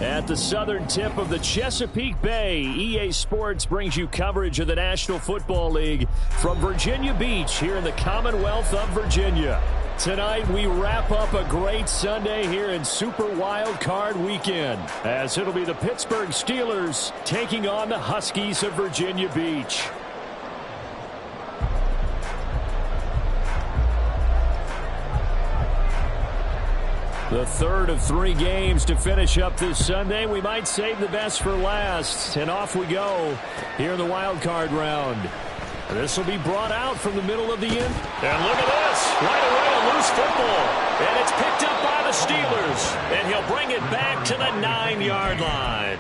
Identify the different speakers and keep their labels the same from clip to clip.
Speaker 1: At the southern tip of the Chesapeake Bay, EA Sports brings you coverage of the National Football League from Virginia Beach here in the Commonwealth of Virginia. Tonight, we wrap up a great Sunday here in Super Wild Card Weekend, as it'll be the Pittsburgh Steelers taking on the Huskies of Virginia Beach. The third of 3 games to finish up this Sunday. We might save the best for last. And off we go here in the wild card round. This will be brought out from the middle of the end. And look at this. Right away, a loose football. And it's picked up by the Steelers. And he'll bring it back to the 9-yard line.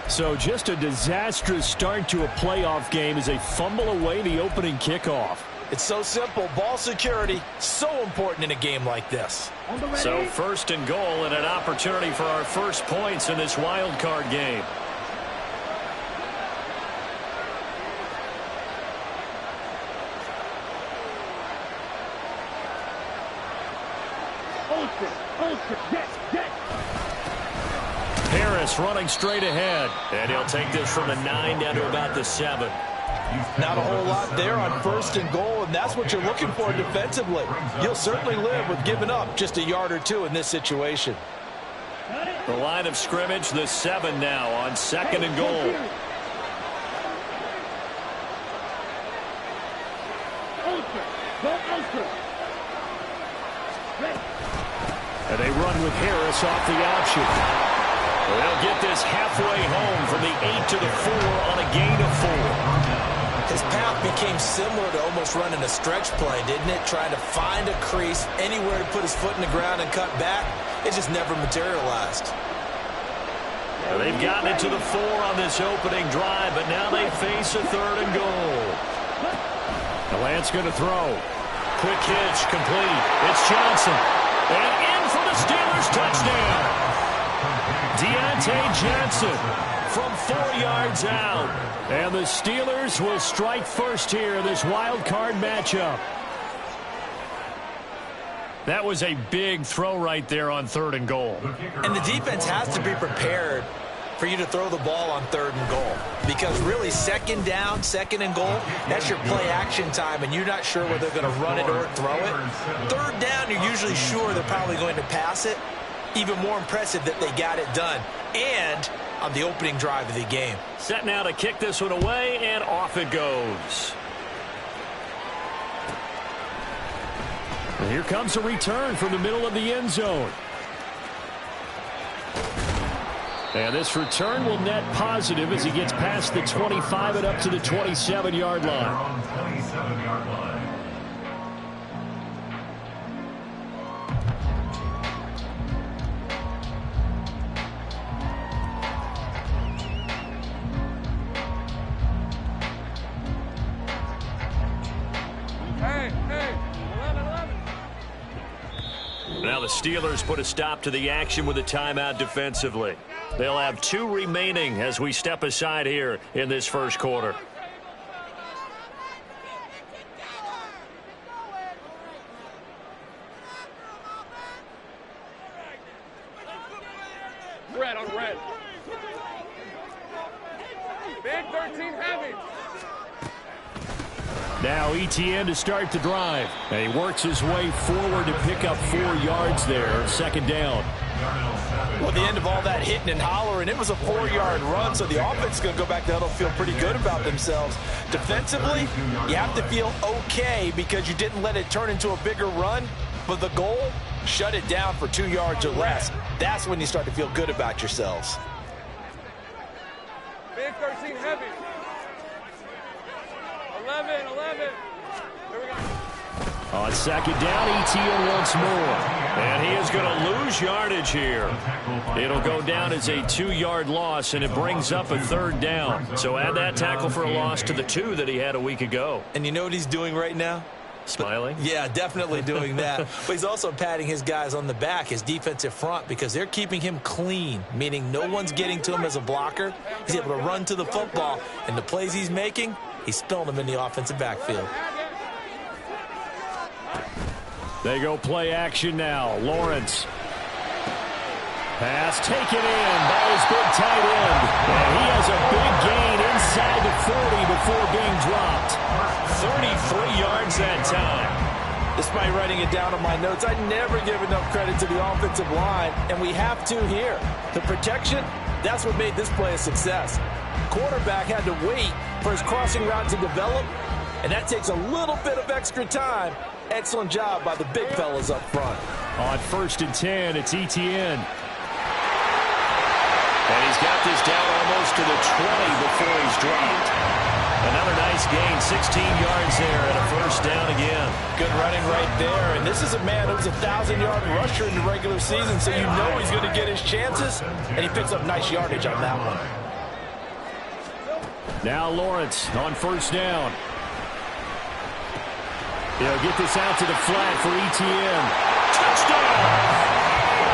Speaker 1: So just a disastrous start to a playoff game as they fumble away the opening kickoff.
Speaker 2: It's so simple. Ball security, so important in a game like this.
Speaker 1: So first and goal and an opportunity for our first points in this wild card game. Harris running straight ahead. And he'll take this from the 9 down to about the 7.
Speaker 2: Not a whole lot there on first and goal, and that's what you're looking for defensively. You'll certainly live with giving up just a yard or 2 in this situation.
Speaker 1: The line of scrimmage, the 7 now on second and goal. And they run with Harris off the option. They'll get this halfway home from the 8 to the 4 on a gain of 4.
Speaker 2: His path became similar to almost running a stretch play, didn't it? Trying to find a crease, anywhere to put his foot in the ground and cut back. It just never materialized.
Speaker 1: Well, they've gotten it to the 4 on this opening drive, but now they face a third and goal. Lance going to throw. Quick hitch, complete. It's Johnson. And in for the Steelers touchdown. Deontay Johnson from 4 yards out. And the Steelers will strike first here in this wild card matchup. That was a big throw right there on third and goal.
Speaker 2: And the defense has to be prepared for you to throw the ball on third and goal. Because really, second down, second and goal, that's your play action time, and you're not sure whether they're going to run it or throw it. Third down, you're usually sure they're probably going to pass it. Even more impressive that they got it done. And on the opening drive of the game.
Speaker 1: Set now to kick this one away, and off it goes. And here comes a return from the middle of the end zone. And this return will net positive as he gets past the 25 and up to the 27-yard line. Now the Steelers put a stop to the action with a timeout defensively. They'll have 2 remaining as we step aside here in this first quarter.
Speaker 3: Red on red. Big 13 heavy.
Speaker 1: Now Etienne to start the drive. And he works his way forward to pick up 4 yards there. Second down.
Speaker 2: Well, at the end of all that hitting and hollering, it was a 4-yard run, so the offense is going to go back to huddle, feel pretty good about themselves. Defensively, you have to feel okay because you didn't let it turn into a bigger run, but the goal, shut it down for 2 yards or less. That's when you start to feel good about yourselves.
Speaker 3: Big 13 heavy. 11. Here we go.
Speaker 1: On second down, Etienne once more. And he is going to lose yardage here. It'll go down as a 2-yard loss, and it brings up a third down. So add that tackle for a loss to the 2 that he had a week ago.
Speaker 2: And you know what he's doing right now?
Speaker 1: Smiling?
Speaker 2: Yeah, definitely doing that. But he's also patting his guys on the back, his defensive front, because they're keeping him clean, meaning no one's getting to him as a blocker. He's able to run to the football, and the plays he's making, he's spilling them in the offensive backfield.
Speaker 1: They go play action now. Lawrence. Pass taken in by his big tight end. And he has a big gain inside the 40 before being dropped. 33 yards that time.
Speaker 2: Despite writing it down on my notes, I never give enough credit to the offensive line, and we have to here. The protection, that's what made this play a success. Quarterback had to wait for his crossing route to develop, and that takes a little bit of extra time. Excellent job by the big fellas up front.
Speaker 1: On 1st and 10, it's Etienne. And he's got this down almost to the 20 before he's dropped. Another nice gain, 16 yards there, and a first down again.
Speaker 2: Good running right there. And this is a man who's a 1,000-yard rusher in the regular season, so you know he's going to get his chances, and he picks up nice yardage on that one.
Speaker 1: Now Lawrence on 1st down. He'll get this out to the flat for Etienne. Touchdown!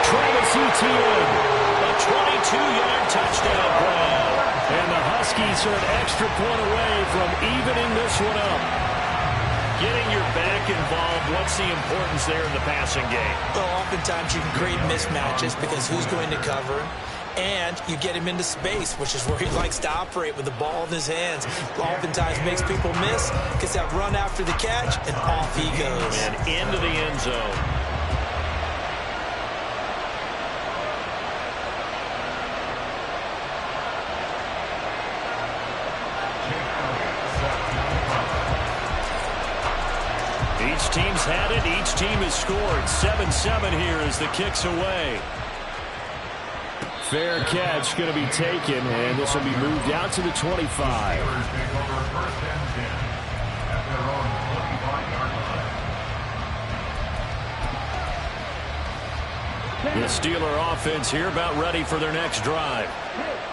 Speaker 1: Travis Etienne. A 22-yard touchdown play. And the Huskies are an extra point away from evening this one up.
Speaker 4: Getting your back involved, what's the importance there in the passing game?
Speaker 2: Well, oftentimes you can create mismatches because who's going to cover him? And you get him into space, which is where he likes to operate with the ball in his hands. Oftentimes makes people miss, gets that run after the catch, and off he goes.
Speaker 4: And into the end zone.
Speaker 1: Each team's had it. Each team has scored. 7-7 here as the kick's away. Fair catch going to be taken, and this will be moved out to the 25. The Steeler offense here about ready for their next drive.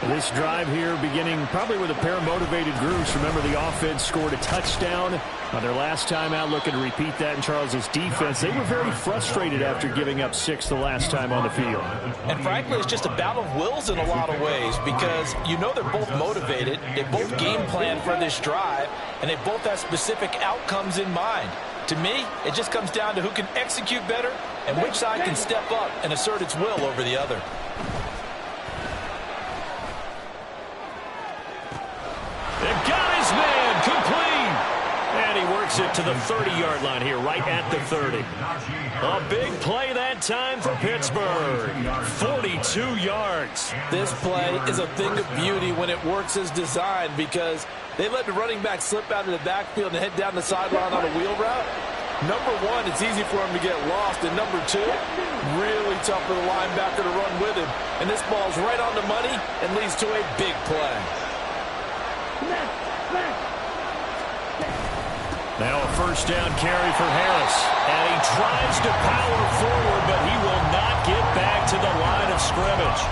Speaker 1: This drive here beginning probably with a pair of motivated groups. Remember, the offense scored a touchdown on their last time out, looking to repeat that in Charles's defense. They were very frustrated after giving up 6 the last time on the field.
Speaker 2: And frankly, it's just a battle of wills in a lot of ways because you know they're both motivated. They both game plan for this drive, and they both have specific outcomes in mind. To me, it just comes down to who can execute better and which side can step up and assert its will over the other.
Speaker 1: They've got his man complete. And he works it to the 30-yard line here, right at the 30. A big play that time for Pittsburgh. 42 yards.
Speaker 2: This play is a thing of beauty when it works as designed because they let the running back slip out of the backfield and head down the sideline on a wheel route. Number one, it's easy for him to get lost. And number two, really tough for the linebacker to run with him. And this ball's right on the money and leads to a big play.
Speaker 1: Now a first down carry for Harris. And he tries to power forward, but he will not get back to the line of scrimmage.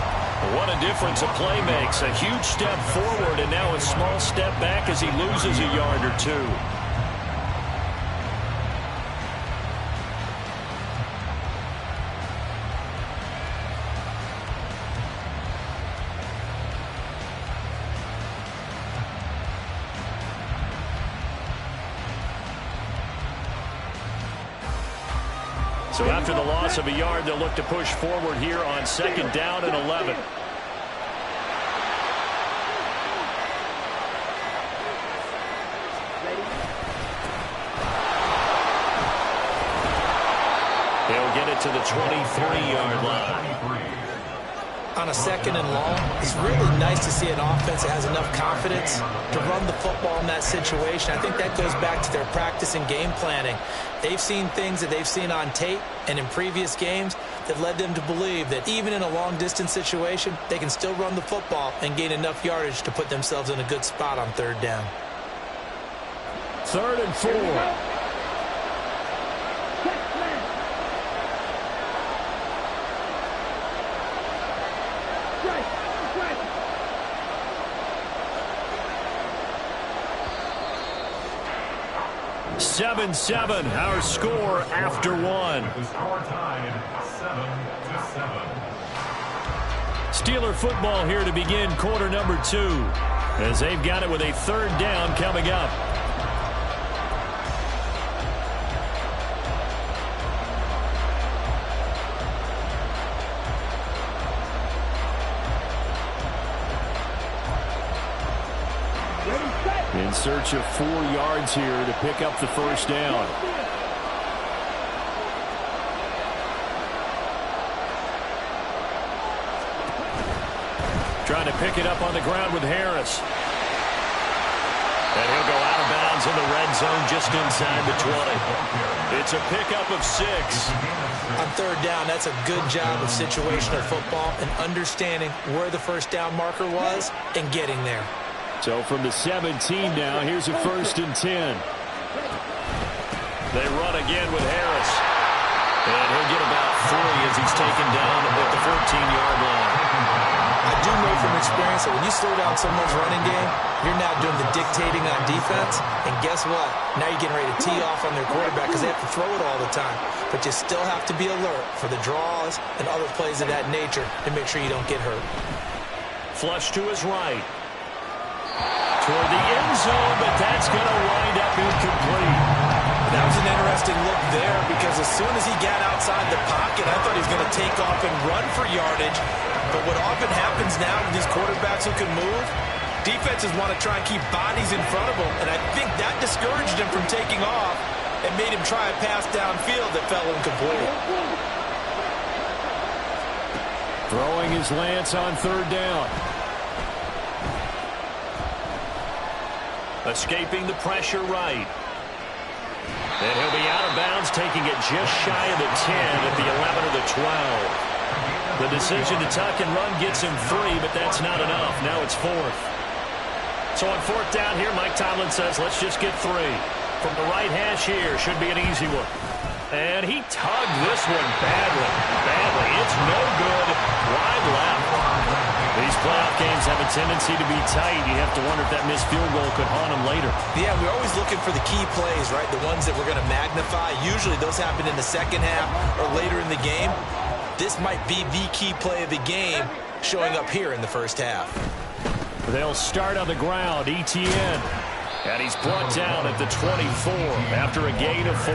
Speaker 1: What a difference a play makes. A huge step forward and now a small step back as he loses a yard or two. So after the loss of a yard, they'll look to push forward here on 2nd down and 11. They'll get it to the 23-yard line.
Speaker 2: On a 2nd and long, it's really nice to see an offense that has enough confidence to run the football in that situation. I think that goes back to their practice and game planning. They've seen things that they've seen on tape and in previous games that led them to believe that even in a long-distance situation, they can still run the football and gain enough yardage to put themselves in a good spot on 3rd down.
Speaker 1: 3rd and 4. 7-7, our score after 1.
Speaker 5: The score tied 7-7.
Speaker 1: Steeler football here to begin quarter number 2, as they've got it with a 3rd down coming up. search of 4 yards here to pick up the first down. Trying to pick it up on the ground with Harris. And he'll go out of bounds in the red zone just inside the 20. It's a pickup of 6.
Speaker 2: On third down, that's a good job of situational football and understanding where the first down marker was and getting there.
Speaker 1: So from the 17 now, here's a 1st and 10. They run again with Harris. And he'll get about 3 as he's taken down at the 14-yard line.
Speaker 2: I do know from experience that when you slow down someone's running game, you're now doing the dictating on defense. And guess what? Now you're getting ready to tee off on their quarterback because they have to throw it all the time. But you still have to be alert for the draws and other plays of that nature to make sure you don't get hurt.
Speaker 1: Flush to his right. Toward the end zone, but that's going to wind up incomplete.
Speaker 2: That was an interesting look there because as soon as he got outside the pocket, I thought he was going to take off and run for yardage. But what often happens now with these quarterbacks who can move, defenses want to try and keep bodies in front of them, and I think that discouraged him from taking off and made him try a pass downfield that fell incomplete.
Speaker 1: Throwing his Lance on third down. Escaping the pressure right. And he'll be out of bounds, taking it just shy of the 10 at the 11 or the 12. The decision to tuck and run gets him 3, but that's not enough. Now it's 4th. So on 4th down here, Mike Tomlin says, let's just get 3. From the right hash here, should be an easy one. And he tugged this one badly. It's no good. Wide left. These playoff games have a tendency to be tight. You have to wonder if that missed field goal could haunt him later.
Speaker 2: Yeah, we're always looking for the key plays, right? The ones that we're going to magnify. Usually those happen in the second half or later in the game. This might be the key play of the game showing up here in the first half.
Speaker 1: They'll start on the ground, ETN. And he's brought down at the 24 after a gain of 4.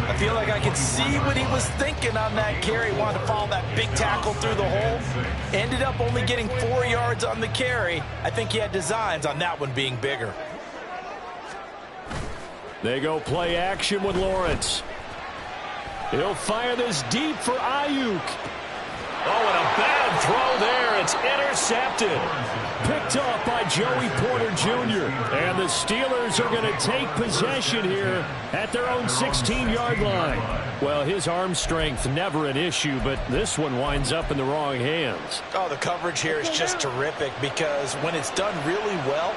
Speaker 2: I feel like I can see what he was thinking on that carry. Wanted to follow that big tackle through the hole. Ended up only getting 4 yards on the carry. I think he had designs on that one being bigger.
Speaker 1: They go play action with Lawrence. He'll fire this deep for Ayuk. Oh, and a bad throw there. It's intercepted. Picked off by Joey Porter Jr. And the Steelers are going to take possession here at their own 16-yard line. Well, his arm strength never an issue, but this one winds up in the wrong hands.
Speaker 2: Oh, the coverage here is just terrific because when it's done really well,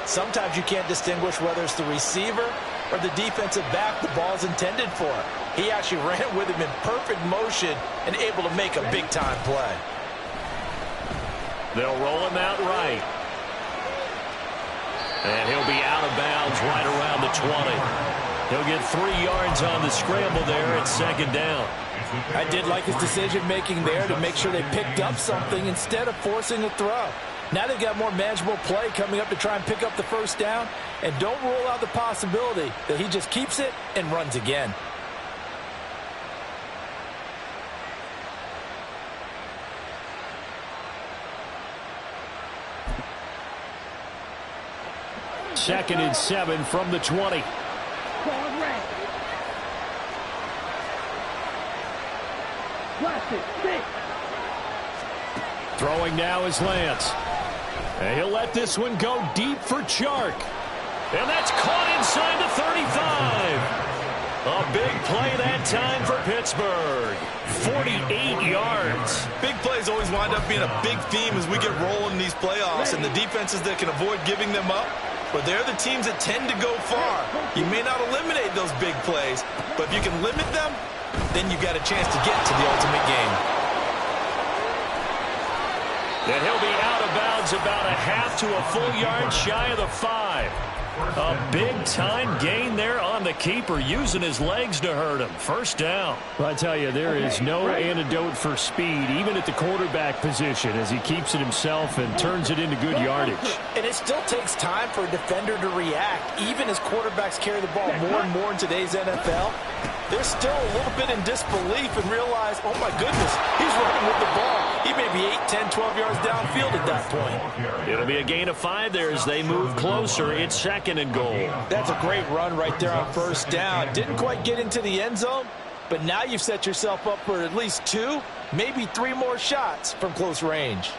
Speaker 2: sometimes you can't distinguish whether it's the receiver or the defensive back the ball's intended for. He actually ran with him in perfect motion and able to make a big-time play.
Speaker 1: They'll roll him out right. And he'll be out of bounds right around the 20. He'll get 3 yards on the scramble there at second down.
Speaker 2: I did like his decision-making there to make sure they picked up something instead of forcing a throw. Now they've got more manageable play coming up to try and pick up the first down. And don't rule out the possibility that he just keeps it and runs again.
Speaker 1: Second and 7 from the 20. Throwing now is Lance. And he'll let this one go deep for Chark. And that's caught inside the 35. A big play that time for Pittsburgh. 48 yards.
Speaker 2: Big plays always wind up being a big theme as we get rolling in these playoffs, and the defenses that can avoid giving them up, but they're the teams that tend to go far. You may not eliminate those big plays, but if you can limit them, then you've got a chance to get to the ultimate game.
Speaker 1: And he'll be out of bounds about a half to a full yard shy of the 5. A big-time gain there on
Speaker 4: And the keeper using his legs to hurt him. First down.
Speaker 1: Well, I tell you, there is no antidote for speed, even at the quarterback position, as he keeps it himself and turns it into good yardage.
Speaker 2: And it still takes time for a defender to react, even as quarterbacks carry the ball more and more in today's NFL. They're still a little bit in disbelief and realize, oh my goodness, he's running with the ball. He may be 8, 10, 12 yards downfield at that point.
Speaker 4: It'll be a gain of 5 there as they move closer. It's 2nd and goal.
Speaker 2: That's a great run right there on first down. Didn't quite get into the end zone, but now you've set yourself up for at least 2, maybe 3 more shots from close range.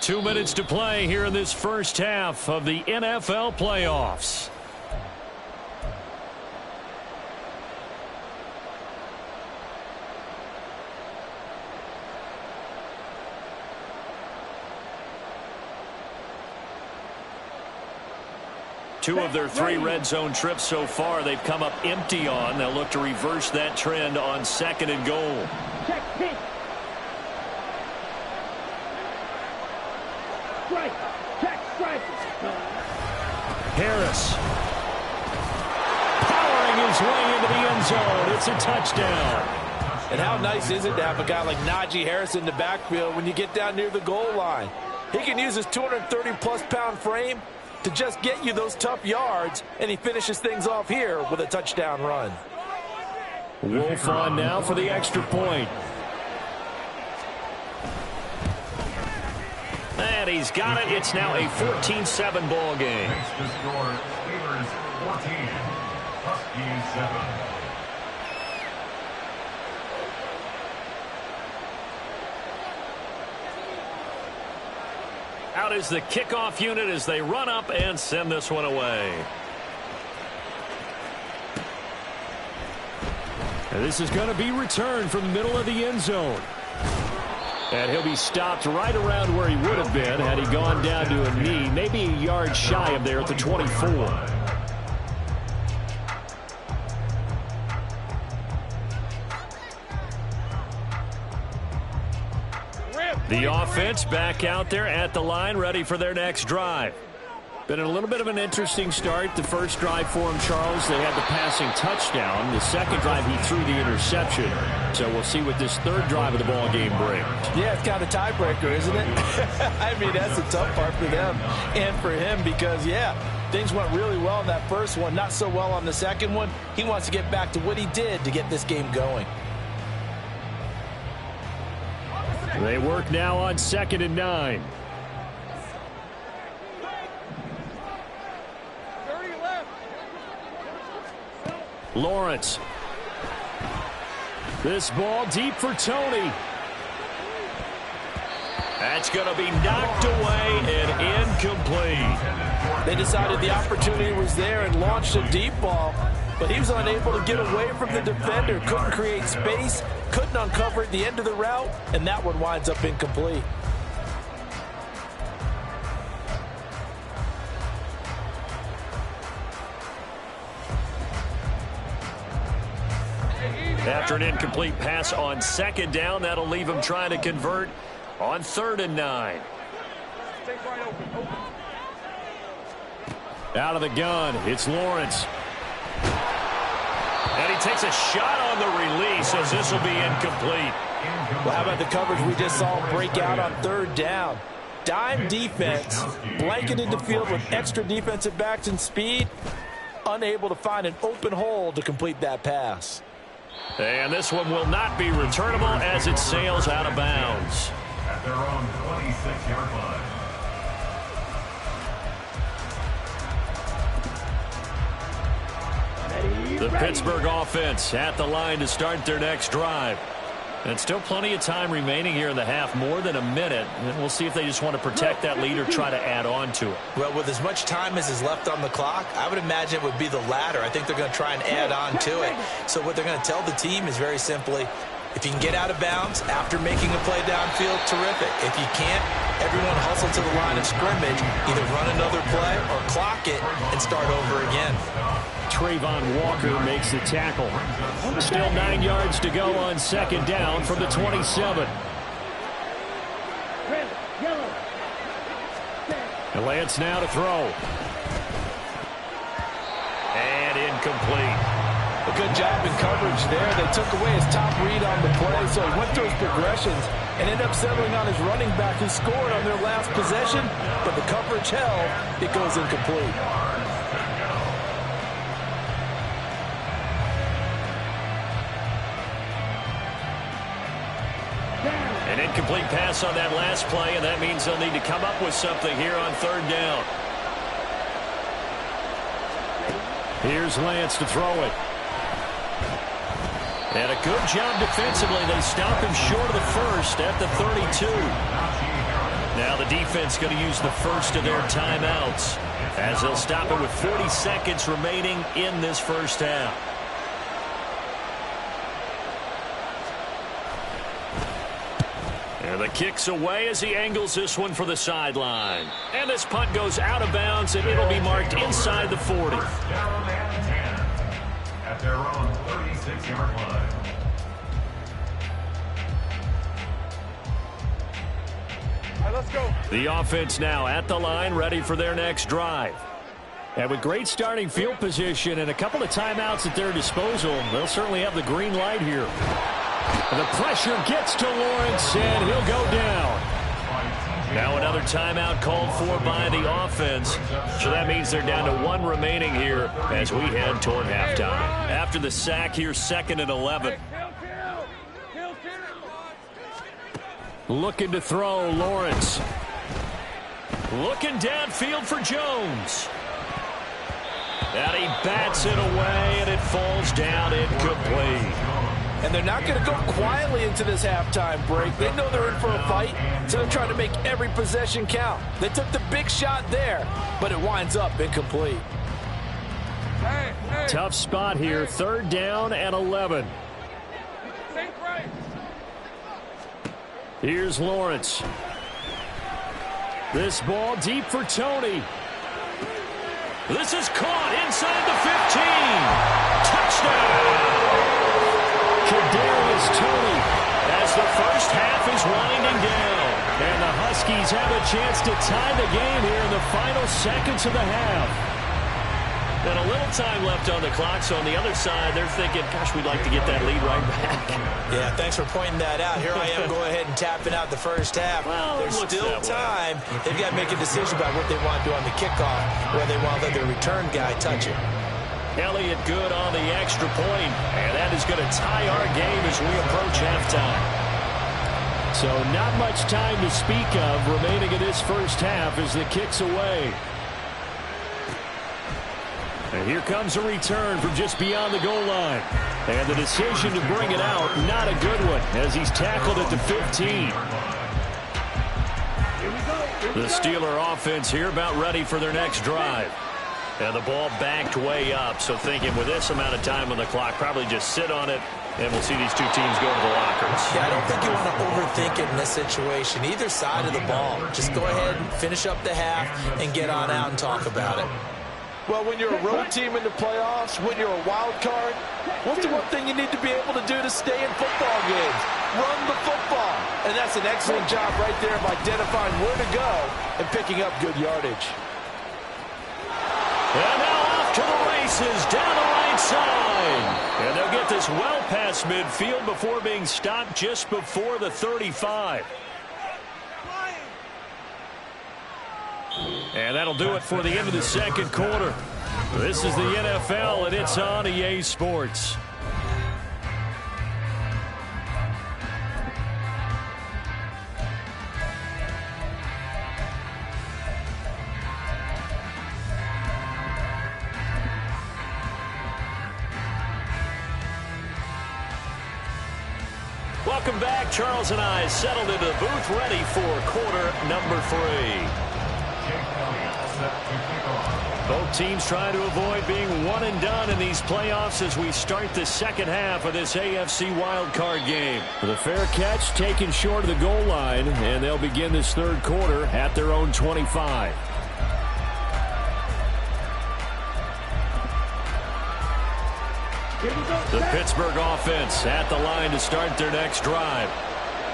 Speaker 1: Two minutes to play here in this first half of the NFL playoffs.
Speaker 4: Two of their 3 red zone trips so far they've come up empty on. They'll look to reverse that trend on 2nd and goal.
Speaker 1: Harris powering his way into the end zone. It's a touchdown.
Speaker 2: And how nice is it to have a guy like Najee Harris in the backfield when you get down near the goal line? He can use his 230-plus pound frame to just get you those tough yards, and he finishes things off here with a touchdown run.
Speaker 1: Wolf on now for the extra point.
Speaker 4: And he's got it. It's now a 14-7 ball game.
Speaker 5: Makes the score Steelers 14, Huskies 7.
Speaker 4: Out is the kickoff unit as they run up and send this one away.
Speaker 1: And this is going to be returned from the middle of the end zone. And he'll be stopped right around where he would have been had he gone down to a knee, maybe a yard shy of there at the 24. The offense back out there at the line, ready for their next drive. Been a little bit of an interesting start. The first drive for him, Charles, they had the passing touchdown. The second drive, he threw the interception. So we'll see what this third drive of the ball game brings.
Speaker 2: Yeah, it's kind of a tiebreaker, isn't it? I mean, that's the tough part for them and for him because, yeah, things went really well in that first one, not so well on the second one. He wants to get back to what he did to get this game going.
Speaker 1: They work now on 2nd and 9. Lawrence. This ball deep for Tony.
Speaker 4: That's going to be knocked away and incomplete.
Speaker 2: They decided the opportunity was there and launched a deep ball, but he was unable to get away from the defender. Couldn't create space, couldn't uncover at the end of the route, and that one winds up incomplete.
Speaker 4: After an incomplete pass on 2nd down, that'll leave him trying to convert on 3rd and 9.
Speaker 1: Out of the gun, it's Lawrence.
Speaker 4: And he takes a shot on the release as this will be incomplete.
Speaker 2: Well, how about the coverage we just saw break out on 3rd down? Dime defense, blanketed the field with extra defensive backs and speed, unable to find an open hole to complete that pass.
Speaker 4: And this one will not be returnable as it sails out of bounds.
Speaker 5: At their own 26-yard line.
Speaker 1: The Pittsburgh offense at the line to start their next drive. And still plenty of time remaining here in the half, more than a minute. And we'll see if they just want to protect that lead or try to add on to it.
Speaker 2: Well, with as much time as is left on the clock, I would imagine it would be the latter. I think they're going to try and add on to it. So what they're going to tell the team is very simply, if you can get out of bounds after making a play downfield, terrific. If you can't, everyone hustle to the line of scrimmage, either run another play or clock it and start over again.
Speaker 1: Trayvon Walker makes the tackle. Still 9 yards to go on second down from the 27. And Lance now to throw. And incomplete.
Speaker 6: A good job in coverage there. They took away his top read on the play, so he went through his progressions and ended up settling on his running back who scored on their last possession, but the coverage held. It goes incomplete.
Speaker 4: An incomplete pass on that last play, and that means they'll need to come up with something here on third down.
Speaker 1: Here's Lance to throw it. And a good job defensively. They stop him short of the first at the 32. Now the defense going to use the first of their timeouts as they'll stop it with 40 seconds remaining in this first half. And the kick's away as he angles this one for the sideline. And this punt goes out of bounds, and it'll be marked inside the 40.
Speaker 5: Down and 10 at their own 36-yard line.
Speaker 3: All right, let's go.
Speaker 1: The offense now at the line, ready for their next drive. And with great starting field position and a couple of timeouts at their disposal, they'll certainly have the green light here. And the pressure gets to Lawrence, and he'll go down.
Speaker 4: Now another timeout called for by the offense. So that means they're down to 1 remaining here as we head toward halftime. After the sack here, 2nd and 11.
Speaker 1: Looking to throw, Lawrence.
Speaker 4: Looking downfield for Jones. And he bats it away, and it falls down incomplete.
Speaker 6: And they're not going to go quietly into this halftime break. They know they're in for a fight, so they're trying to make every possession count. They took the big shot there, but it winds up incomplete.
Speaker 3: Hey.
Speaker 1: Tough spot here, 3rd down and 11.
Speaker 3: Think right.
Speaker 1: Here's Lawrence. This ball deep for Tony.
Speaker 4: This is caught inside the 15. Touchdown!
Speaker 1: Kadarius Toney as the first half is winding down. And the Huskies have a chance to tie the game here in the final seconds of the half.
Speaker 4: And a little time left on the clock, so on the other side, they're thinking, gosh, we'd like to get that lead right back.
Speaker 2: Yeah, thanks for pointing that out. Here I am going ahead and tapping out the first half.
Speaker 4: Well,
Speaker 2: there's still time. They've got to make a decision about what they want to do on the kickoff, where they want to let their return guy touch it.
Speaker 4: Elliott good on the extra point, and that is going to tie our game as we approach halftime.
Speaker 1: So not much time to speak of remaining in this first half as the kick's away. And here comes a return from just beyond the goal line. And the decision to bring it out, not a good one, as he's tackled at the 15.
Speaker 4: The Steeler offense here about ready for their next drive. And the ball backed way up, so thinking with this amount of time on the clock, probably just sit on it, and we'll see these two teams go to the lockers.
Speaker 2: Yeah, I don't think you want to overthink it in this situation. Either side of the ball. Just go ahead and finish up the half and get on out and talk about it.
Speaker 6: Well, when you're a road team in the playoffs, when you're a wild card, what's the one thing you need to be able to do to stay in football games? Run the football. And that's an excellent job right there of identifying where to go and picking up good yardage.
Speaker 4: And now off to the races down the right side. And they'll get this well past midfield before being stopped just before the 35. And that'll do it for the end of the second quarter. This is the NFL, and it's on EA Sports. Welcome back. Charles and I settled into the booth ready for quarter number 3. Both teams trying to avoid being one and done in these playoffs as we start the second half of this AFC wildcard game.
Speaker 1: The fair catch taken short of the goal line, and they'll begin this third quarter at their own 25. The Pittsburgh offense at the line to start their next drive.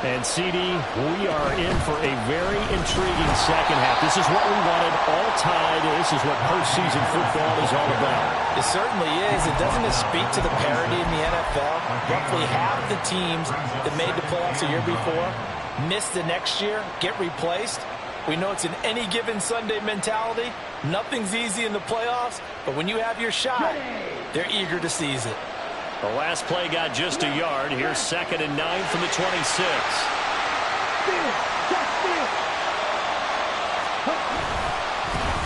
Speaker 1: And, CD, we are in for a very intriguing second half. This is what we wanted, all tied. This is what postseason football is all about.
Speaker 2: It certainly is. And doesn't it speak to the parity in the NFL? Roughly half the teams that made the playoffs a year before miss the next year, get replaced. We know it's an any given Sunday mentality. Nothing's easy in the playoffs, but when you have your shot, they're eager to seize it.
Speaker 1: The last play got just a yard. Here's 2nd and 9 from the 26.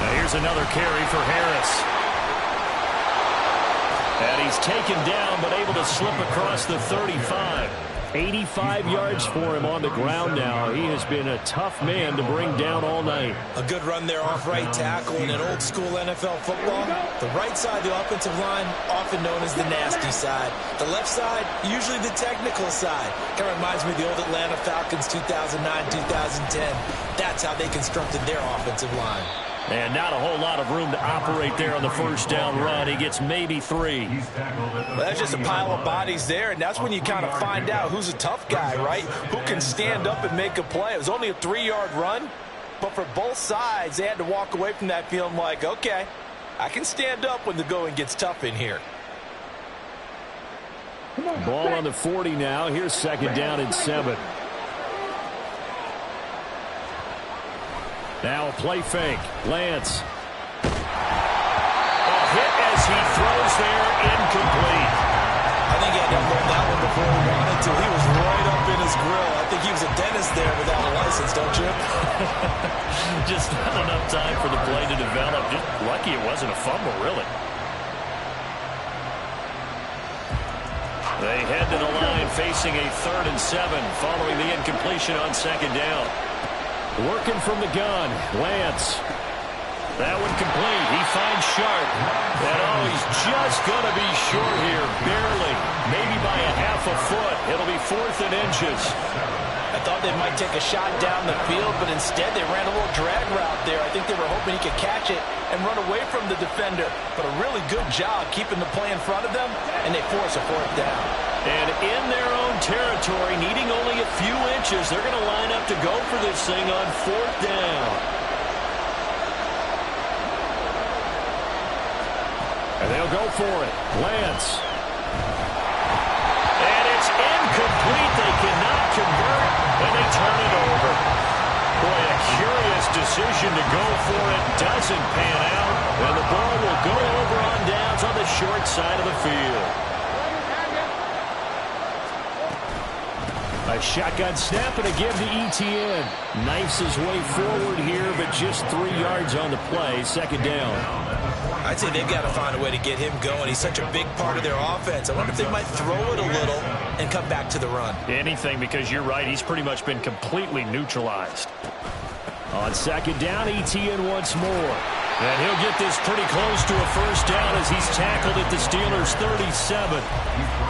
Speaker 1: Now here's another carry for Harris. And he's taken down, but able to slip across the 35. 85 yards for him on the ground now. He has been a tough man to bring down all night.
Speaker 2: A good run there off right tackle in an old-school NFL football. The right side, the offensive line, often known as the nasty side. The left side, usually the technical side. Kind of reminds me of the old Atlanta Falcons 2009-2010. That's how they constructed their offensive line.
Speaker 1: And not a whole lot of room to operate there on the first down run. He gets maybe 3.
Speaker 2: Well, that's just a pile of bodies there, and that's when you kind of find out who's a tough guy, right? Who can stand up and make a play. It was only a 3-yard run, but for both sides, they had to walk away from that feeling like, okay, I can stand up when the going gets tough in here.
Speaker 1: Ball on the 40 now. Here's 2nd down and 7. Now a play fake. Lance. A hit as he throws there, incomplete.
Speaker 2: I think he had to learn that one before he wanted to. He was right up in his grill. I think he was a dentist there without a license, don't you?
Speaker 1: Just not enough time for the play to develop. Just lucky it wasn't a fumble, really. They head to the line facing a 3rd and 7 following the incompletion on 2nd down. Working from the gun, Lance. That one complete. He finds Sharp. And he's just going to be short here, barely. Maybe by a half a foot. It'll be 4th and inches.
Speaker 2: I thought they might take a shot down the field, but instead they ran a little drag route there. I think they were hoping he could catch it and run away from the defender. But a really good job keeping the play in front of them, and they force a 4th down.
Speaker 1: And in their own territory, needing only a few inches, they're going to line up to go for this thing on 4th down. And they'll go for it. Lance. And it's incomplete. They cannot convert, and they turn it over. Boy, a curious decision to go for it. Doesn't pan out, and the ball will go over on downs on the short side of the field. A shotgun snap and a give to Etienne. Knifes his way forward here, but just 3 yards on the play. 2nd down.
Speaker 2: I'd say they've got to find a way to get him going. He's such a big part of their offense. I wonder if they might throw it a little and come back to the run.
Speaker 1: Anything, because you're right. He's pretty much been completely neutralized. On 2nd down, Etienne once more. And he'll get this pretty close to a 1st down as he's tackled at the Steelers' 37.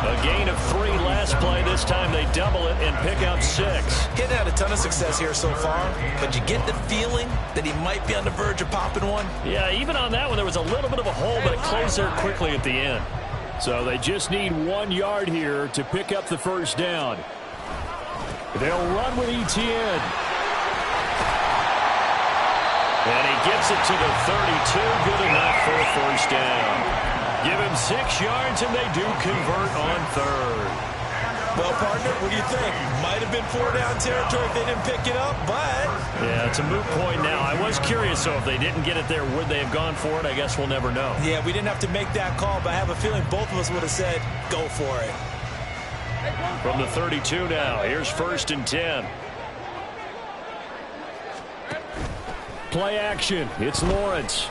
Speaker 1: A gain of 3 last play. This time they double it and pick up 6.
Speaker 2: Getting had a ton of success here so far, but you get the feeling that he might be on the verge of popping one.
Speaker 1: Yeah, even on that one, there was a little bit of a hole, but it closed there quickly at the end. So they just need 1 yard here to pick up the 1st down. They'll run with Etienne. And he gets it to the 32. Good enough for a 1st down. Give him 6 yards, and they do convert on 3rd.
Speaker 2: Well, partner, what do you think? Might have been 4-down territory if they didn't pick it up, but...
Speaker 1: Yeah, it's a moot point now. I was curious, so if they didn't get it there, would they have gone for it? I guess we'll never know.
Speaker 2: Yeah, we didn't have to make that call, but I have a feeling both of us would have said, go for it.
Speaker 1: From the 32 now, here's 1st and 10. Play action. It's Lawrence.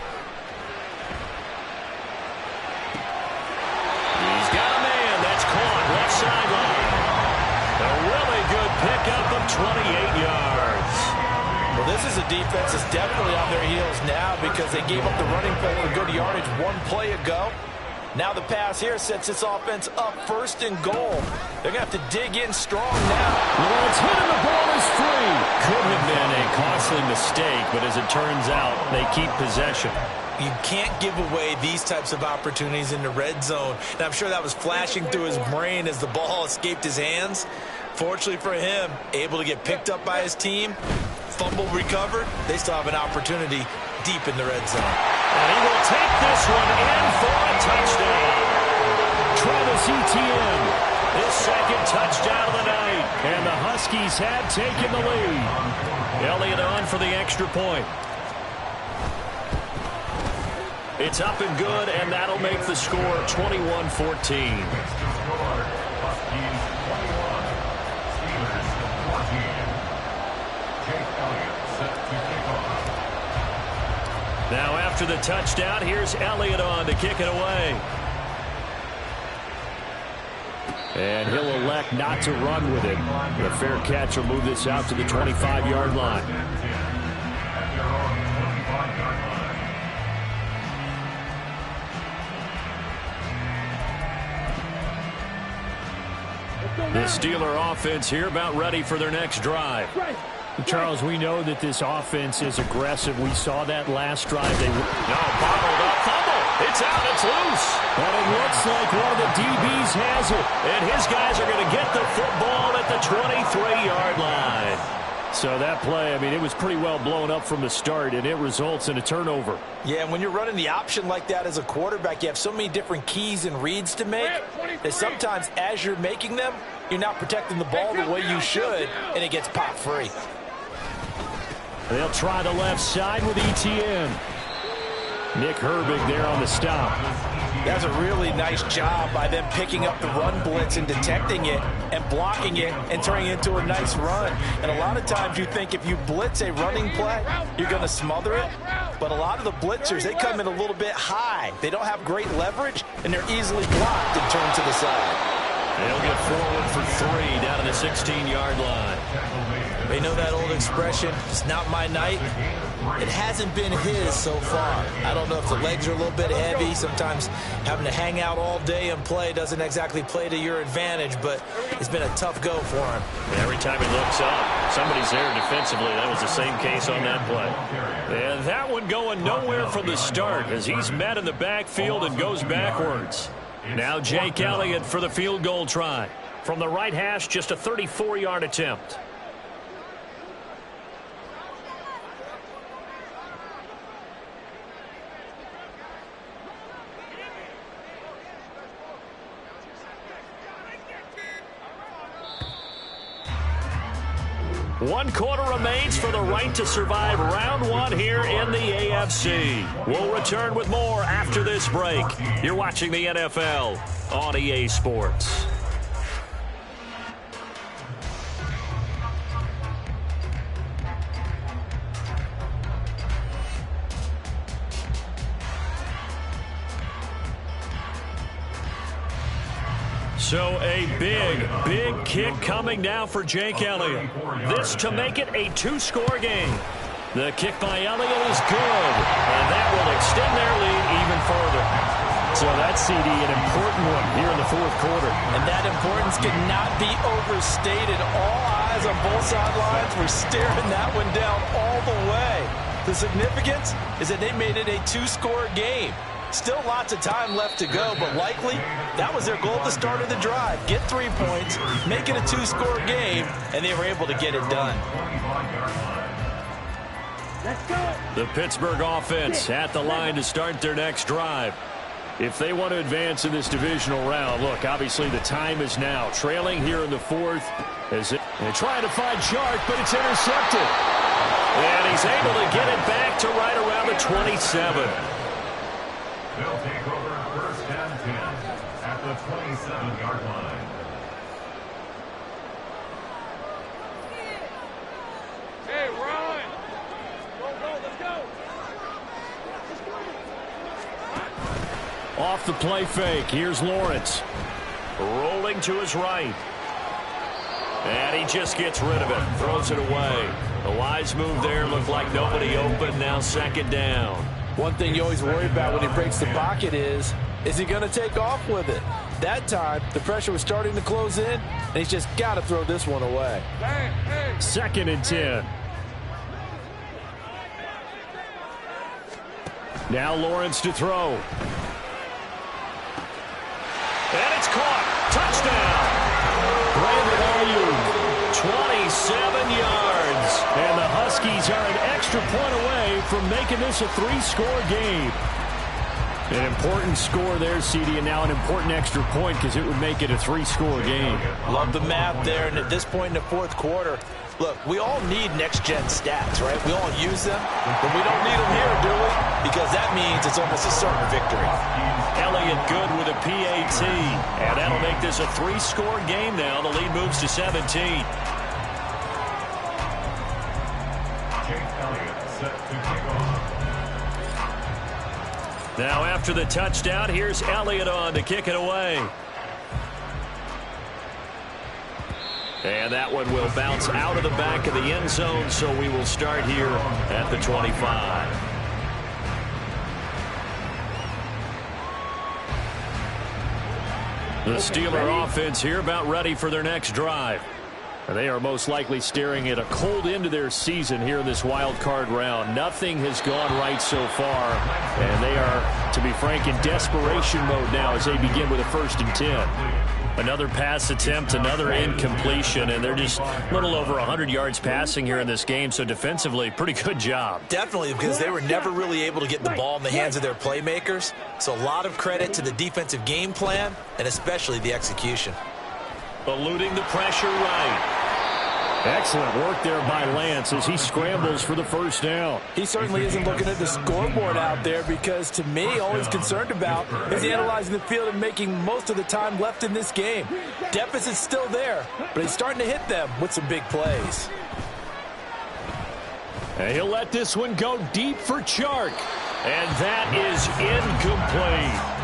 Speaker 1: He's got a man. That's caught. Left sideline. A really good pickup of 28 yards.
Speaker 2: Well, this is a defense that's definitely on their heels now because they gave up the running play for good yardage 1 play ago. Now the pass here sets this offense up 1st and goal. They're going to have to dig in strong now.
Speaker 1: Lawrence hit and the ball is free. Could have been a costly mistake, but as it turns out, they keep possession.
Speaker 2: You can't give away these types of opportunities in the red zone. And I'm sure that was flashing through his brain as the ball escaped his hands. Fortunately for him, able to get picked up by his team, fumble recovered. They still have an opportunity deep in the red zone.
Speaker 1: And he will take this one in for a touchdown. Travis Etienne, his second touchdown of the night. And the Huskies have taken the lead. Elliott on for the extra point. It's up and good, and that'll make the score 21-14. Now after the touchdown, here's Elliott on to kick it away. And he'll elect not to run with it. The fair catch will move this out to the 25-yard line. The Steeler offense here about ready for their next drive. Charles, we know that this offense is aggressive. We saw that last drive. They bottled up, fumble. It's out, it's loose. And it looks like one of the DBs has it. And his guys are going to get the football at the 23-yard line. So that play, I mean, it was pretty well blown up from the start, and it results in a turnover.
Speaker 2: Yeah, and when you're running the option like that as a quarterback, you have so many different keys and reads to make that sometimes as you're making them, you're not protecting the ball the way you should, and it gets popped free.
Speaker 1: They'll try the left side with Etienne. Nick Herbig there on the stop.
Speaker 2: That's a really nice job by them picking up the run blitz and detecting it and blocking it and turning it into a nice run. And a lot of times you think if you blitz a running play, you're going to smother it. But a lot of the blitzers, they come in a little bit high. They don't have great leverage, and they're easily blocked and turned to the side.
Speaker 1: They'll get forward for 3 down to the 16-yard line.
Speaker 2: They know that old expression, it's not my night. It hasn't been his so far. I don't know if the legs are a little bit heavy. Sometimes having to hang out all day and play doesn't exactly play to your advantage, but it's been a tough go for him.
Speaker 1: Every time he looks up, somebody's there defensively. That was the same case on that play. And that one going nowhere from the start as he's met in the backfield and goes backwards. Now Jake Elliott for the field goal try. From the right hash, just a 34-yard attempt. One quarter remains for the right to survive round one here in the AFC. We'll return with more after this break. You're watching the NFL on EA Sports. So a big kick coming now for Jake Elliott. This to make it a 2-score game. The kick by Elliott is good, and that will extend their lead even further. So that's, CD, an important one here in the fourth quarter.
Speaker 2: And that importance cannot be overstated. All eyes on both sidelines were staring that one down all the way. The significance is that they made it a 2-score game. Still lots of time left to go, but likely that was their goal at the start of the drive. Get 3 points, make it a 2-score game, and they were able to get it done.
Speaker 1: The Pittsburgh offense at the line to start their next drive. If they want to advance in this divisional round, look, obviously the time is now. Trailing here in the fourth. They're trying to find Chark, but it's intercepted. And he's able to get it back to right around the 27.
Speaker 5: They'll take over first and 10 at the 27-yard line.
Speaker 3: Hey, run! Go, let's go!
Speaker 1: Off the play fake, here's Lawrence. Rolling to his right. And he just gets rid of it, throws it away. A wise move there, looked like nobody open, now second down.
Speaker 6: One thing you always worry about when he breaks the pocket is he going to take off with it? That time, the pressure was starting to close in, and he's just got to throw this one away.
Speaker 1: Second and 10. Now Lawrence to throw. And it's caught. Touchdown. Brandon Ayuk, 27 yards. And the Huskies are an extra point away from making this a 3-score game. An important score there, CD, and now an important extra point because it would make it a 3-score game.
Speaker 2: Love the math there, and at this point in the fourth quarter, look, we all need next-gen stats, right? We all use them, but we don't need them here, do we? Because that means it's almost a certain victory.
Speaker 4: Elliott good with a PAT, and that'll make this a 3-score game now. The lead moves to 17.
Speaker 5: Jake Elliott set to kick off.
Speaker 4: Now after the touchdown, here's Elliott on to kick it away. And that one will bounce out of the back of the end zone, so we will start here at the 25. The Steeler offense here about ready for their next drive. And they are most likely staring at a cold end to their season here in this wild card round. Nothing has gone right so far, and they are, to be frank, in desperation mode now as they begin with a 1st and 10. Another pass attempt, another incompletion, and they're just a little over 100 yards passing here in this game, so defensively, pretty good job.
Speaker 2: Definitely, because they were never really able to get the ball in the hands of their playmakers, so a lot of credit to the defensive game plan and especially the execution.
Speaker 4: Eluding the pressure right.
Speaker 1: Excellent work there by Lance as he scrambles for the 1st down.
Speaker 6: He certainly isn't looking at the scoreboard out there because, to me, all he's concerned about is analyzing the field and making most of the time left in this game. Deficit's still there, but he's starting to hit them with some big plays.
Speaker 1: And he'll let this one go deep for Chark. And that is incomplete.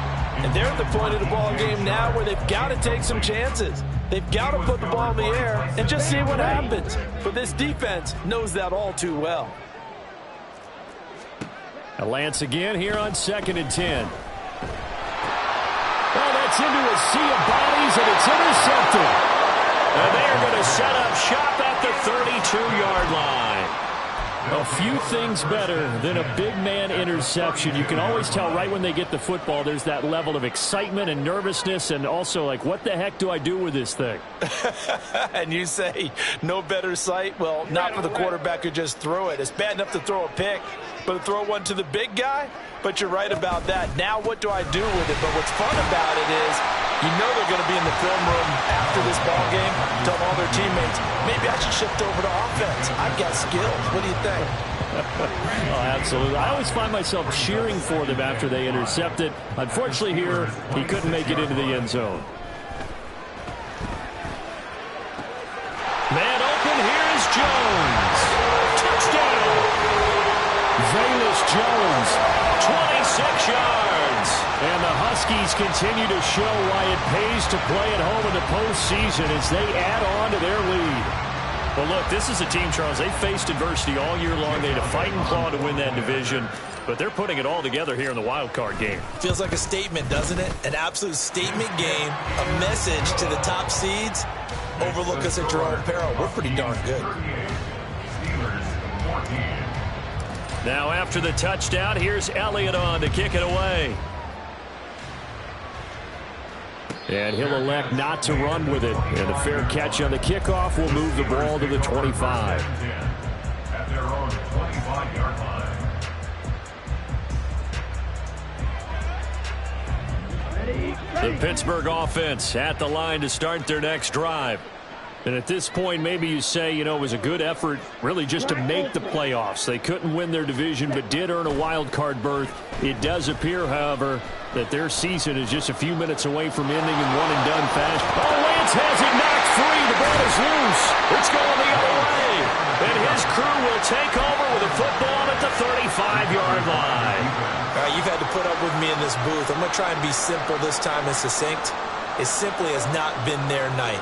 Speaker 6: And they're at the point of the ball game now where they've got to take some chances. They've got to put the ball in the air and just see what happens. But this defense knows that all too well.
Speaker 1: A Lance again here on 2nd and 10. Well, that's into a sea of bodies, and it's intercepted.
Speaker 4: And they are going to set up shop at the 32-yard line.
Speaker 1: A few things better than a big man interception. You can always tell right when they get the football, there's that level of excitement and nervousness, and also like, what the heck do I do with this thing?
Speaker 6: And you say no better sight? Well, not for the quarterback who just threw it. It's bad enough to throw a pick, but to throw one to the big guy? But you're right about that. Now what do I do with it? But what's fun about it is you know they're going to be in the film room after this ball game, telling all their teammates, maybe I should shift over to offense. I've got skills. What do you think?
Speaker 1: Oh, absolutely. I always find myself cheering for them after they intercept it. Unfortunately here, he couldn't make it into the end zone.
Speaker 4: Man open, here is Jones. Touchdown!
Speaker 1: Velus Jones,
Speaker 4: 26 yards.
Speaker 1: and the Huskies continue to show why it pays to play at home in the postseason as they add on to their lead.
Speaker 4: Well, look, this is a team, Charles, they faced adversity all year long. They had to fight and claw to win that division, but they're putting it all together here in the wild card game.
Speaker 2: Feels like a statement, doesn't it? An absolute statement game, a message to the top seeds. Overlook us at your own peril. We're pretty darn good.
Speaker 4: Now after the touchdown, here's Elliott on to kick it away.
Speaker 1: And he'll elect not to run with it. And a fair catch on the kickoff will move the ball to the 25.
Speaker 5: At their own 25-yard line.
Speaker 4: The Pittsburgh offense at the line to start their next drive.
Speaker 1: And at this point, maybe you say, you know, it was a good effort really just to make the playoffs. They couldn't win their division but did earn a wild card berth. It does appear, however, that their season is just a few minutes away from ending in one-and-done fashion. Oh, Lance has it knocked free. The ball is loose.
Speaker 4: It's going the other way. And his crew will take over with a football at the 35-yard line.
Speaker 2: All right, you've had to put up with me in this booth. I'm going to try and be simple this time and succinct. It simply has not been their night.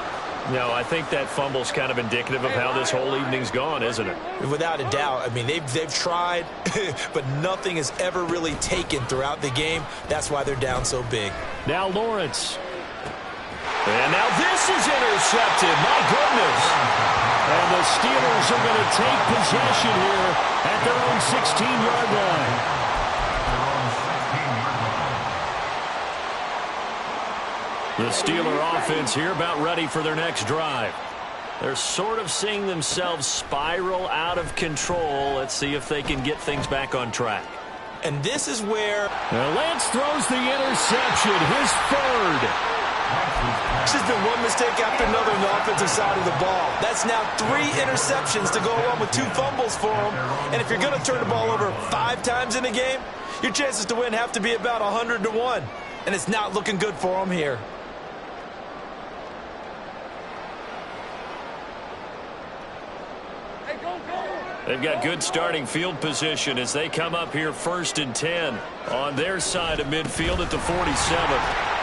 Speaker 4: No, I think that fumble's kind of indicative of how this whole evening's gone, isn't it?
Speaker 2: Without a doubt. I mean, they've tried, but nothing has ever really taken throughout the game. That's why they're down so big.
Speaker 1: Now Lawrence.
Speaker 4: And now this is intercepted. My goodness.
Speaker 1: And the Steelers are going to take possession here at their own 16-yard line.
Speaker 4: The Steeler offense here about ready for their next drive. They're sort of seeing themselves spiral out of control. Let's see if they can get things back on track.
Speaker 2: And this is where
Speaker 1: Lance throws the interception, his third.
Speaker 2: it's just been one mistake after another on the offensive side of the ball. That's now 3 interceptions to go along with 2 fumbles for them. And if you're going to turn the ball over 5 times in a game, your chances to win have to be about 100-1. And it's not looking good for them here.
Speaker 4: They've got good starting field position as they come up here 1st and 10 on their side of midfield at the 47.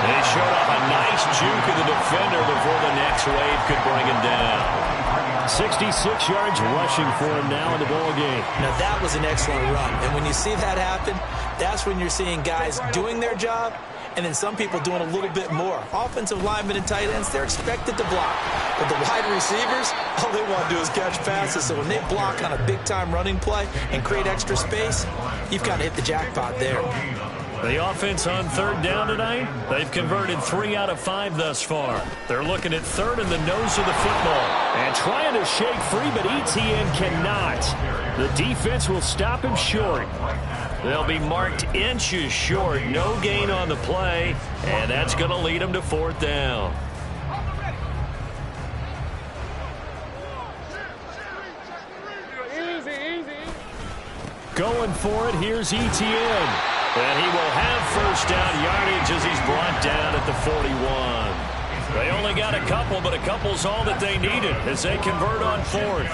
Speaker 4: They showed off a nice juke of the defender before the next wave could bring him down.
Speaker 1: 66 yards rushing for him now in the ball game.
Speaker 2: Now that was an excellent run. And when you see that happen, that's when you're seeing guys doing their job and then some people doing a little bit more. Offensive linemen and tight ends, they're expected to block. But the wide receivers, all they want to do is catch passes. So when they block on a big-time running play and create extra space, you've got to hit the jackpot there.
Speaker 4: The offense on 3rd down tonight, they've converted 3 out of 5 thus far. They're looking at 3rd in the nose of the football.
Speaker 1: And trying to shake free, but ETN cannot. The defense will stop him short.
Speaker 4: They'll be marked inches short. No gain on the play, and that's going to lead them to 4th down.
Speaker 1: Going for it, here's ETN.
Speaker 4: And he will have 1st down yardage as he's brought down at the 41. They only got a couple, but a couple's all that they needed as they convert on 4th.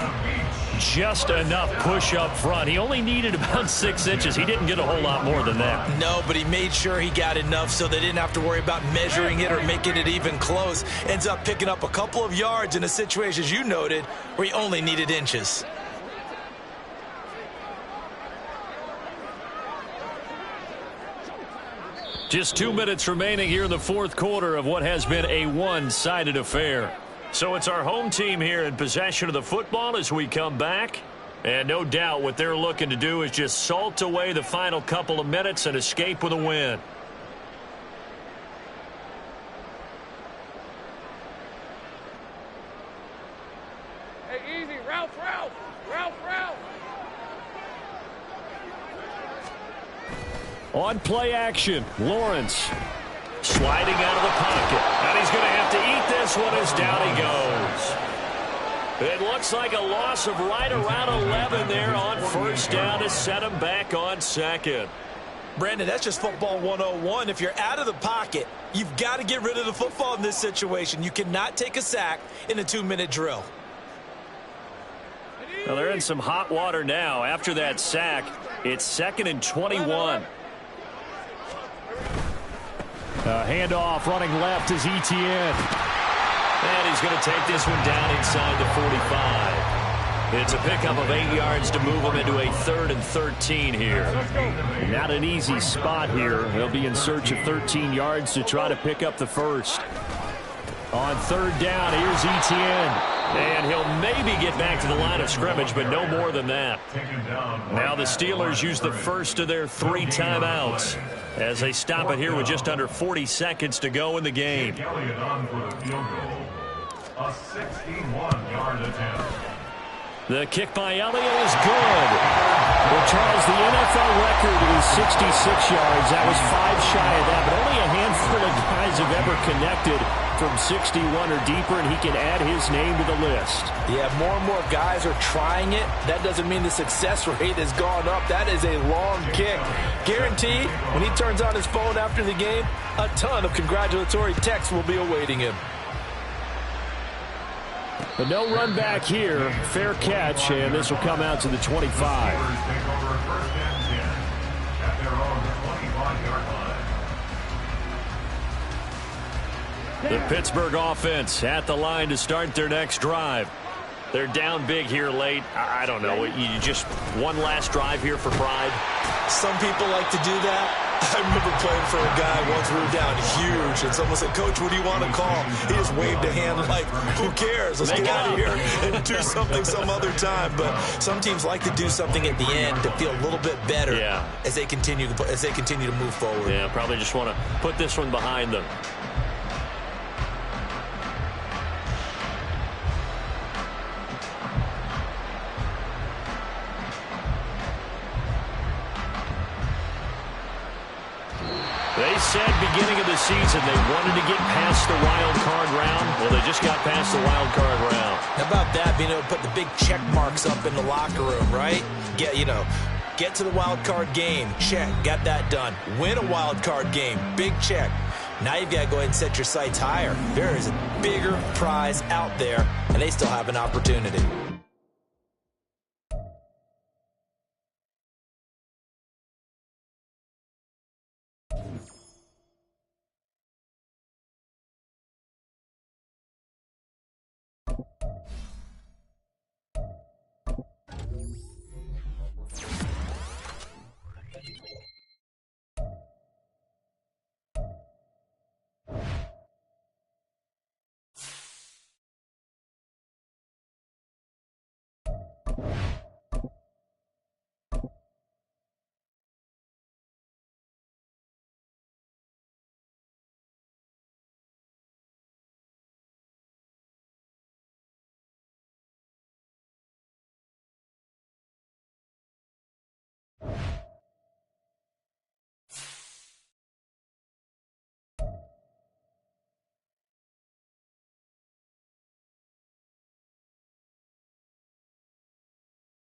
Speaker 1: Just enough push up front. He only needed about 6 inches. He didn't get a whole lot more than that.
Speaker 2: No, but he made sure he got enough so they didn't have to worry about measuring it or making it even close. Ends up picking up a couple of yards in a situation, as you noted, where he only needed inches.
Speaker 4: Just 2 minutes remaining here in the 4th quarter of what has been a one-sided affair. So it's our home team here in possession of the football as we come back. And no doubt what they're looking to do is just salt away the final couple of minutes and escape with a win.
Speaker 3: Hey, easy. Ralph.
Speaker 1: On play action, Lawrence.
Speaker 4: Sliding out of the pocket. And he's going to have to eat this one as down he goes. It looks like a loss of right around 11 there on 1st down to set him back on 2nd.
Speaker 2: Brandon, that's just football 101. If you're out of the pocket, you've got to get rid of the football in this situation. You cannot take a sack in a 2-minute drill.
Speaker 4: Well, they're in some hot water now. After that sack, it's 2nd and 21.
Speaker 1: Handoff running left is ETN.
Speaker 4: And he's going to take this one down inside the 45. It's a pickup of 8 yards to move him into a 3rd and 13 here.
Speaker 1: Not an easy spot here. They'll be in search of 13 yards to try to pick up the 1st. On 3rd down, here's ETN.
Speaker 4: And he'll maybe get back to the line of scrimmage, but no more than that. Now the Steelers use the first of their 3 timeouts as they stop it here with just under 40 seconds to go in the game.
Speaker 5: A 61-yard attempt.
Speaker 1: The kick by Elliott is good. Well, Charles, the NFL record is 66 yards. That was 5 shy of that, but only a handful of guys have ever connected from 61 or deeper, and he can add his name to the list.
Speaker 6: Yeah, more and more guys are trying it. That doesn't mean the success rate has gone up. That is a long kick. Guaranteed, when he turns on his phone after the game, a ton of congratulatory texts will be awaiting him.
Speaker 1: But no run back here. Fair catch, and this will come out to the 25.
Speaker 4: The Pittsburgh offense at the line to start their next drive. They're down big here late. I don't know. You just one last drive here for pride.
Speaker 2: Some people like to do that. I remember playing for a guy once. We were down huge, and someone said, "Coach, what do you want to call?" He just waved a hand like, "Who cares? Let's get out of here and do something some other time." But some teams like to do something at the end to feel a little bit better as they continue to move forward.
Speaker 4: Yeah, probably just want to put this one behind them. They said beginning of the season they wanted to get past the wild card round. Well, they just got past the wild card round.
Speaker 2: How about that, being able to put the big check marks up in the locker room, right? Get to the wild card game. Check. Got that done. Win a wild card game. Big check. Now you've got to go ahead and set your sights higher. There is a bigger prize out there, and they still have an opportunity.